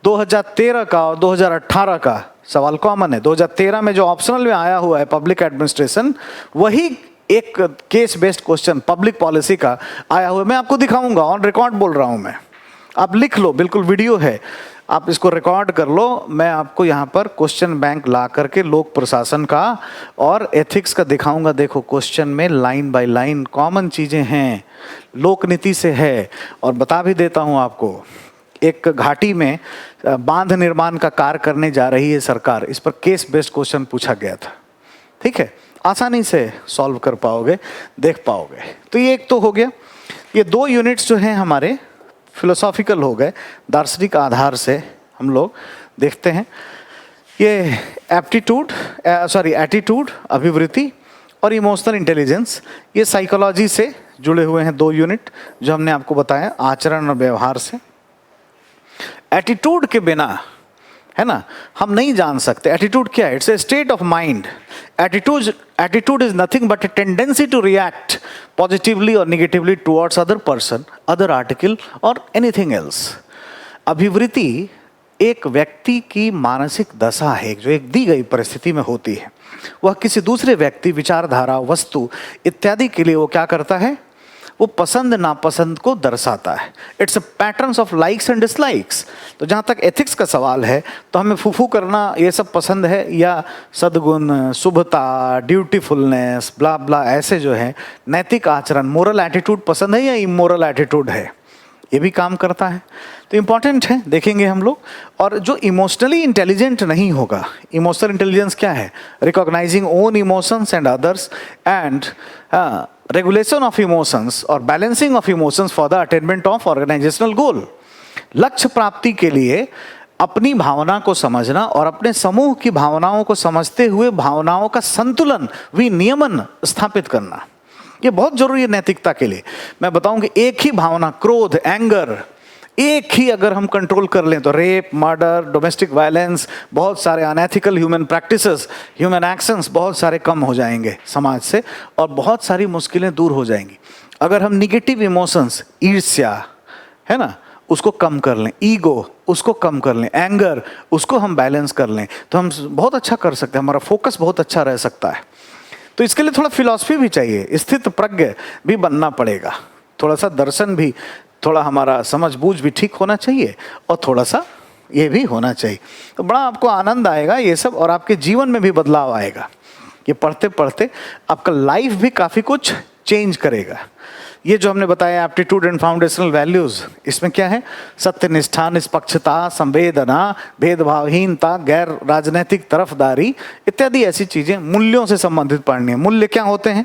2013 का और 2018 का सवाल कॉमन है। 2013 में जो ऑप्शनल में आया हुआ है पब्लिक एडमिनिस्ट्रेशन, वही एक case based question public policy का आया हुआ है। मैं आपको दिखाऊंगा, ऑन रिकॉर्ड बोल रहा हूं मैं, आप लिख लो, बिल्कुल वीडियो है, आप इसको रिकॉर्ड कर लो। मैं आपको यहाँ पर क्वेश्चन बैंक ला करके लोक प्रशासन का और एथिक्स का दिखाऊंगा। देखो क्वेश्चन में लाइन बाय लाइन कॉमन चीजें हैं, लोक नीति से है। और बता भी देता हूँ आपको, एक घाटी में बांध निर्माण का कार्य करने जा रही है सरकार, इस पर केस बेस्ड क्वेश्चन पूछा गया था, ठीक है। आसानी से सॉल्व कर पाओगे, देख पाओगे। तो ये एक तो हो गया। ये 2 यूनिट्स जो हैं हमारे फिलोसॉफिकल हो गए, दार्शनिक आधार से हम लोग देखते हैं। ये एटीट्यूड, अभिवृत्ति और इमोशनल इंटेलिजेंस, ये साइकोलॉजी से जुड़े हुए हैं 2 यूनिट जो हमने आपको बताया, आचरण और व्यवहार से। एटीट्यूड के बिना, है ना, हम नहीं जान सकते। एटीट्यूड क्या है? It's a state of mind. Attitude is nothing but a tendency to react positively और negatively towards other person, other article और एनीथिंग एल्स। अभिवृत्ति एक व्यक्ति की मानसिक दशा है जो एक दी गई परिस्थिति में होती है। वह किसी दूसरे व्यक्ति, विचारधारा, वस्तु इत्यादि के लिए वो क्या करता है, वो पसंद नापसंद को दर्शाता है। It's a patterns of likes and dislikes. तो जहाँ तक एथिक्स का सवाल है, तो हमें फूफू करना ये सब पसंद है, या सद्गुण, शुभता, ड्यूटीफुलनेस, ब्ला ब्ला, ऐसे जो है नैतिक आचरण, मोरल एटीट्यूड पसंद है या इमोरल एटीट्यूड है, ये भी काम करता है। तो इम्पॉर्टेंट है, देखेंगे हम लोग। और जो इमोशनली इंटेलिजेंट नहीं होगा, इमोशनल इंटेलिजेंस क्या है? Recognising own emotions and others and regulation of emotions और balancing of emotions for the attainment of organisational goal. लक्ष्य प्राप्ति के लिए अपनी भावना को समझना और अपने समूह की भावनाओं को समझते हुए भावनाओं का संतुलन, विनियमन स्थापित करना, ये बहुत जरूरी है नैतिकता के लिए। मैं बताऊं कि एक ही भावना, क्रोध, एंगर, एक ही अगर हम कंट्रोल कर लें तो रेप, मर्डर, डोमेस्टिक वायलेंस, बहुत सारे unethical human practices, human actions बहुत सारे कम हो जाएंगे समाज से, और बहुत सारी मुश्किलें दूर हो जाएंगी। अगर हम निगेटिव इमोशंस, ईर्ष्या है ना, उसको कम कर लें, ईगो उसको कम कर लें, एंगर उसको हम बैलेंस कर लें, तो हम बहुत अच्छा कर सकते हैं, हमारा फोकस बहुत अच्छा रह सकता है। तो इसके लिए थोड़ा फिलॉसफी भी चाहिए, स्थित प्रज्ञ भी बनना पड़ेगा, थोड़ा सा दर्शन भी, थोड़ा हमारा समझ बूझ भी ठीक होना चाहिए, और थोड़ा सा ये भी होना चाहिए। तो बड़ा आपको आनंद आएगा ये सब, और आपके जीवन में भी बदलाव आएगा। ये पढ़ते पढ़ते आपका लाइफ भी काफ़ी कुछ चेंज करेगा। ये जो हमने बताया एप्टीट्यूड एंड फाउंडेशनल वैल्यूज, इसमें क्या है? सत्यनिष्ठा, निष्पक्षता, संवेदना, भेदभावहीनता, गैर राजनीतिक तरफदारी इत्यादि ऐसी चीजें मूल्यों से संबंधित पढ़नी है। मूल्य क्या होते हैं?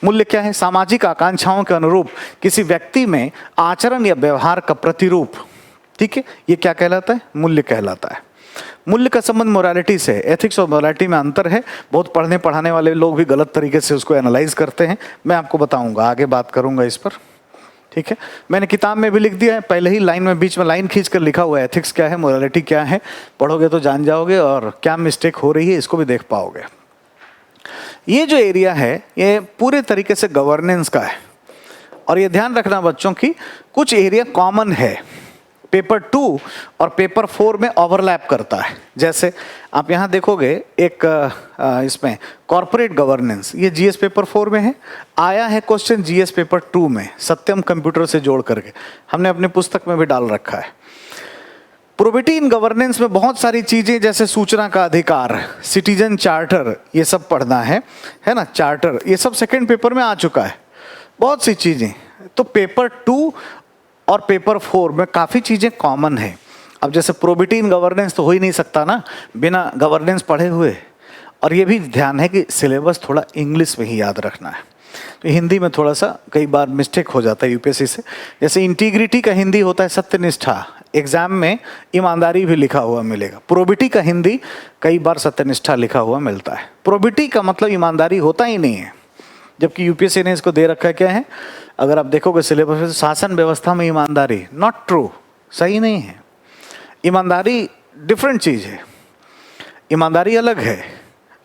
मूल्य क्या है? सामाजिक आकांक्षाओं के अनुरूप किसी व्यक्ति में आचरण या व्यवहार का प्रतिरूप। ठीक है, ये क्या कहलाता है? मूल्य कहलाता है। मूल्य का संबंध मोरालिटी से, एथिक्स और मोरालिटी में अंतर है। बहुत पढ़ने पढ़ाने वाले लोग भी गलत तरीके से उसको एनालाइज करते हैं। मैं आपको बताऊंगा, आगे बात करूंगा इस पर। ठीक है, मैंने किताब में भी लिख दिया है, पहले ही लाइन में, बीच में लाइन खींच कर लिखा हुआ है, एथिक्स क्या है, मोरालिटी क्या है। पढ़ोगे तो जान जाओगे, और क्या मिस्टेक हो रही है इसको भी देख पाओगे। ये जो एरिया है ये पूरे तरीके से गवर्नेंस का है, और ये ध्यान रखना बच्चों की कुछ एरिया कॉमन है, पेपर 2 और पेपर 4 में ओवरलैप करता है। जैसे आप यहाँ देखोगे एक इसमें कॉर्पोरेट गवर्नेंस, ये जीएस पेपर 4 में है, आया है क्वेश्चन जीएस पेपर 2 में, सत्यम कंप्यूटर से जोड़ करके हमने अपनी पुस्तक में भी डाल रखा है। प्रोबेटी इन गवर्नेंस में बहुत सारी चीजें, जैसे सूचना का अधिकार, सिटीजन चार्टर, ये सब पढ़ना है ना, चार्टर, ये सब सेकेंड पेपर में आ चुका है, बहुत सी चीजें। तो पेपर 2 और पेपर 4 में काफ़ी चीज़ें कॉमन है। अब जैसे प्रोबेटी इन गवर्नेंस तो हो ही नहीं सकता ना बिना गवर्नेंस पढ़े हुए, और ये भी ध्यान है कि सिलेबस थोड़ा इंग्लिश में ही याद रखना है। तो हिंदी में थोड़ा सा कई बार मिस्टेक हो जाता है यूपीएससी से। जैसे इंटीग्रिटी का हिंदी होता है सत्यनिष्ठा, एग्जाम में ईमानदारी भी लिखा हुआ मिलेगा। प्रोबेटी का हिंदी कई बार सत्यनिष्ठा लिखा हुआ मिलता है। प्रोबेटी का मतलब ईमानदारी होता ही नहीं है, जबकि यूपीएससी ने इसको दे रखा है क्या है, अगर आप देखोगे सिलेबस में, शासन व्यवस्था में ईमानदारी, नॉट ट्रू, सही नहीं है। ईमानदारी डिफरेंट चीज है, ईमानदारी अलग है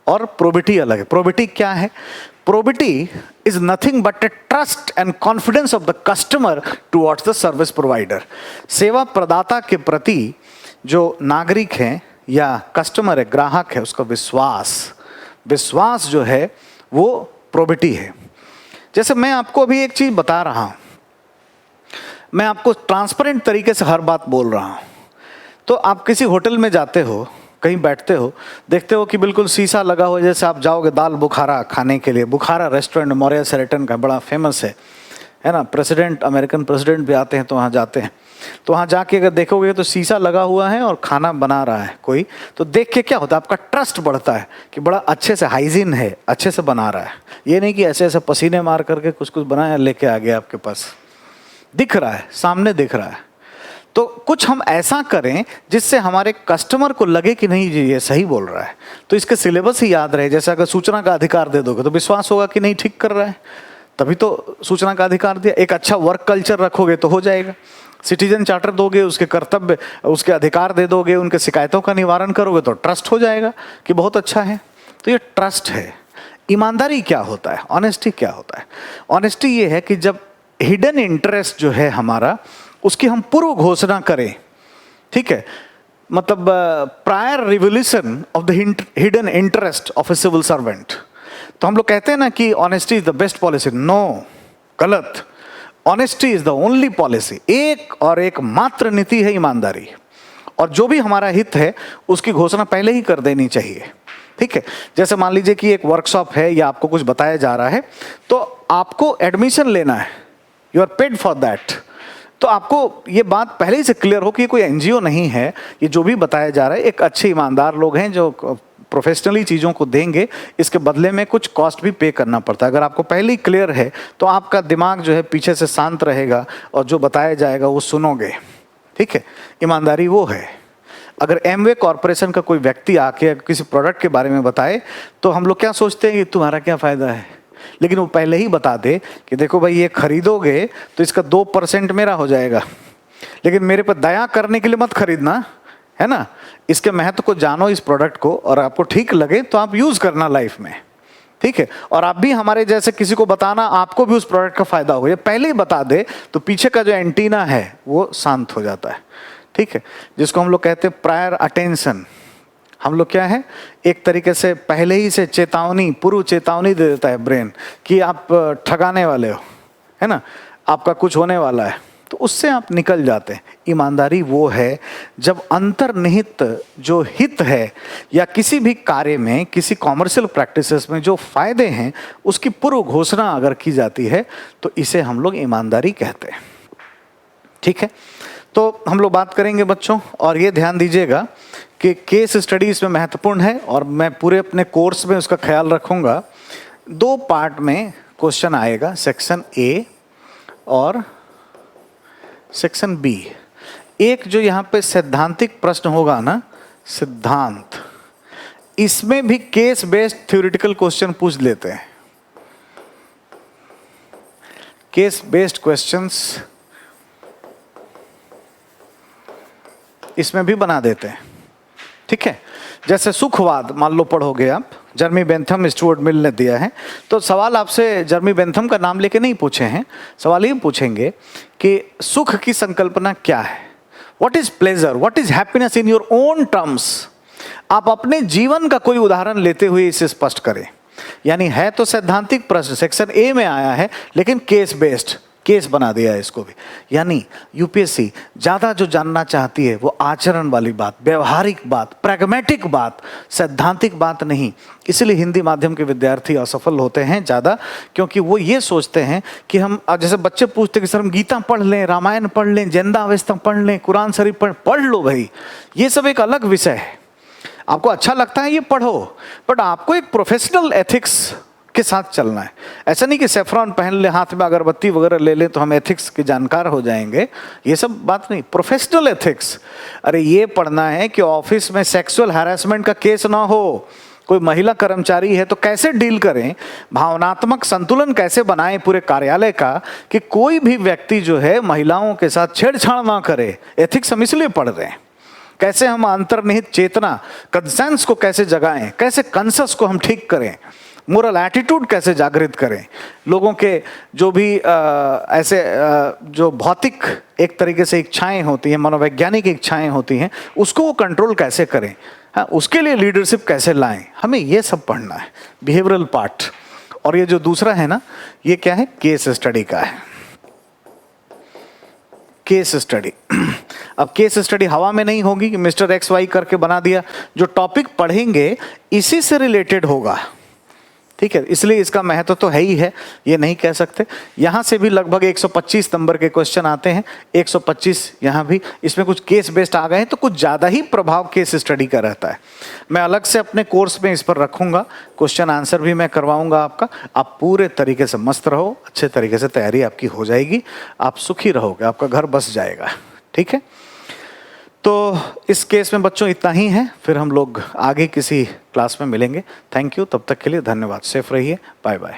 और प्रोबेटी अलग है। प्रोबेटी क्या है? Probity is nothing but a trust and confidence of the customer towards the service provider. सेवा प्रदाता के प्रति जो नागरिक हैं या कस्टमर है, ग्राहक है, उसका विश्वास जो है वो प्रोबेटी है। जैसे मैं आपको अभी एक चीज बता रहा हूं, मैं आपको ट्रांसपेरेंट तरीके से हर बात बोल रहा हूं। तो आप किसी होटल में जाते हो, कहीं बैठते हो, देखते हो कि बिल्कुल शीशा लगा हुआ, जैसे आप जाओगे दाल बुखारा खाने के लिए, बुखारा रेस्टोरेंट मौर्य शेरेटन का बड़ा फेमस है ना, प्रेसिडेंट, अमेरिकन प्रेसिडेंट भी आते हैं तो वहाँ जाते हैं। तो वहाँ जाके अगर देखोगे तो शीशा लगा हुआ है और खाना बना रहा है कोई, तो देख के क्या होता है, आपका ट्रस्ट बढ़ता है कि बड़ा अच्छे से हाइजीन है, अच्छे से बना रहा है। ये नहीं कि ऐसे ऐसे पसीने मार करके कुछ कुछ बनाया लेके आ गया आपके पास, दिख रहा है, सामने दिख रहा है। तो कुछ हम ऐसा करें जिससे हमारे कस्टमर को लगे कि नहीं जी ये सही बोल रहा है, तो इसके सिलेबस ही याद रहे। जैसे अगर सूचना का अधिकार दे दोगे तो विश्वास होगा कि नहीं ठीक कर रहा है, तभी तो सूचना का अधिकार दिया। एक अच्छा वर्क कल्चर रखोगे तो हो जाएगा। सिटीजन चार्टर दोगे, उसके कर्तव्य, उसके अधिकार दे दोगे, उनके शिकायतों का निवारण करोगे तो ट्रस्ट हो जाएगा कि बहुत अच्छा है। तो ये ट्रस्ट है। ईमानदारी क्या होता है? ऑनेस्टी क्या होता है? ऑनेस्टी ये है कि जब हिडन इंटरेस्ट जो है हमारा, उसकी हम पूर्व घोषणा करें, ठीक है, मतलब prior revolution of the hidden interest of a civil servant. तो हम लोग कहते हैं ना कि honesty is the best policy. No, गलत। Honesty is the only policy. एक और एक मात्र नीति है ईमानदारी, और जो भी हमारा हित है उसकी घोषणा पहले ही कर देनी चाहिए। ठीक है, जैसे मान लीजिए कि एक वर्कशॉप है या आपको कुछ बताया जा रहा है, तो आपको एडमिशन लेना है, you are paid for that. तो आपको ये बात पहले ही से क्लियर हो कि कोई एनजीओ नहीं है, ये जो भी बताया जा रहा है एक अच्छे ईमानदार लोग हैं जो प्रोफेशनली चीज़ों को देंगे, इसके बदले में कुछ कॉस्ट भी पे करना पड़ता है। अगर आपको पहले ही क्लियर है तो आपका दिमाग जो है पीछे से शांत रहेगा और जो बताया जाएगा वो सुनोगे। ठीक है, ईमानदारी वो है। अगर एमवे कॉरपोरेशन का कोई व्यक्ति आके किसी प्रोडक्ट के बारे में बताए तो हम लोग क्या सोचते हैं कि तुम्हारा क्या फ़ायदा है, लेकिन वो पहले ही बता दे कि देखो भाई ये खरीदोगे तो इसका 2% मेरा हो जाएगा, लेकिन मेरे पर दया करने के लिए मत खरीदना, है ना। इसके महत्व को जानो, इस प्रोडक्ट को, और आपको ठीक लगे तो आप यूज करना लाइफ में, ठीक है। और आप भी हमारे जैसे किसी को बताना, आपको भी उस प्रोडक्ट का फायदा होगा। ये पहले ही बता दे तो पीछे का जो एंटीना है वो शांत हो जाता है, ठीक है। जिसको हम लोग कहते हैं प्रायर अटेंशन। हम लोग क्या है, एक तरीके से पहले ही से चेतावनी, पूर्व चेतावनी दे देता है ब्रेन कि आप ठगाने वाले हो, है ना, आपका कुछ होने वाला है, तो उससे आप निकल जाते हैं। ईमानदारी वो है जब अंतर्निहित जो हित है या किसी भी कार्य में, किसी कॉमर्शियल प्रैक्टिसेस में जो फायदे हैं उसकी पूर्व घोषणा अगर की जाती है तो इसे हम लोग ईमानदारी कहते हैं, ठीक है। तो हम लोग बात करेंगे बच्चों, और ये ध्यान दीजिएगा कि केस स्टडी इसमें महत्वपूर्ण है और मैं पूरे अपने कोर्स में उसका ख्याल रखूंगा। 2 पार्ट में क्वेश्चन आएगा, सेक्शन ए और सेक्शन बी। एक जो यहाँ पे सैद्धांतिक प्रश्न होगा ना, सिद्धांत, इसमें भी केस बेस्ड थ्योरेटिकल क्वेश्चन पूछ लेते हैं। केस बेस्ड क्वेश्चंस इसमें भी बना देते हैं, ठीक है। जैसे सुखवाद मान लो पढ़ोगे आप, जर्मी बेंथम, स्टुअर्ट मिल ने दिया है, तो सवाल आपसे जर्मी बेंथम का नाम लेके नहीं पूछे हैं, सवाल ये पूछेंगे कि सुख की संकल्पना क्या है, what is pleasure, what is happiness in your own terms. आप अपने जीवन का कोई उदाहरण लेते हुए इसे स्पष्ट करें। यानी है तो सैद्धांतिक प्रश्न सेक्शन ए में आया है, लेकिन केस बेस्ड, केस बना दिया है इसको भी। यानी यूपीएससी ज्यादा जो जानना चाहती है वो आचरण वाली बात, व्यवहारिक बात, प्रैग्मेटिक बात, सैद्धांतिक बात नहीं। इसलिए हिंदी माध्यम के विद्यार्थी असफल होते हैं ज़्यादा, क्योंकि वो ये सोचते हैं कि हम, जैसे बच्चे पूछते हैं कि सर हम गीता पढ़ लें, रामायण पढ़ लें, जिंदावस्था पढ़ लें, कुरान शरीफ पढ़ लो भाई, ये सब एक अलग विषय है। आपको अच्छा लगता है ये पढ़ो, बट आपको एक प्रोफेशनल एथिक्स के साथ चलना है। ऐसा नहीं कि सेफ्रॉन पहन ले, हाथ में अगरबत्ती वगैरह ले ले तो हम एथिक्स के जानकार हो जाएंगे, ये सब बात नहीं। प्रोफेशनल एथिक्स, अरे ये पढ़ना है कि ऑफिस में सेक्सुअल हैरेसमेंट का केस ना हो, कोई महिला कर्मचारी है तो कैसे डील करें, भावनात्मक संतुलन कैसे बनाएं पूरे कार्यालय का, कि कोई भी व्यक्ति जो है महिलाओं के साथ छेड़छाड़ ना करे। एथिक्स हम इसलिए पढ़ रहे हैं। कैसे हम अंतर्निहित चेतना, कंसेंस को कैसे जगाएं, कैसे कंसस को हम ठीक करें, मोरल एटीट्यूड कैसे जागृत करें, लोगों के जो भी ऐसे जो भौतिक एक तरीके से इच्छाएं होती हैं, मनोवैज्ञानिक इच्छाएं होती हैं, उसको वो कंट्रोल कैसे करें, हाँ, उसके लिए लीडरशिप कैसे लाएं, हमें ये सब पढ़ना है, बिहेवियरल पार्ट। और ये जो दूसरा है ना, ये क्या है, केस स्टडी का है। केस स्टडी, अब केस स्टडी हवा में नहीं होगी कि मिस्टर एक्स वाई करके बना दिया, जो टॉपिक पढ़ेंगे इसी से रिलेटेड होगा, ठीक है। इसलिए इसका महत्व तो है ही है, ये नहीं कह सकते। यहाँ से भी लगभग 125 नंबर के क्वेश्चन आते हैं, 125 यहाँ भी। इसमें कुछ केस बेस्ड आ गए हैं तो कुछ ज़्यादा ही प्रभाव केस स्टडी का रहता है। मैं अलग से अपने कोर्स में इस पर रखूँगा, क्वेश्चन आंसर भी मैं करवाऊँगा आपका। आप पूरे तरीके से मस्त रहो, अच्छे तरीके से तैयारी आपकी हो जाएगी, आप सुखी रहोगे, आपका घर बस जाएगा, ठीक है। तो इस केस में बच्चों इतना ही है, फिर हम लोग आगे किसी क्लास में मिलेंगे। थैंक यू, तब तक के लिए धन्यवाद, सेफ रहिए, बाय बाय।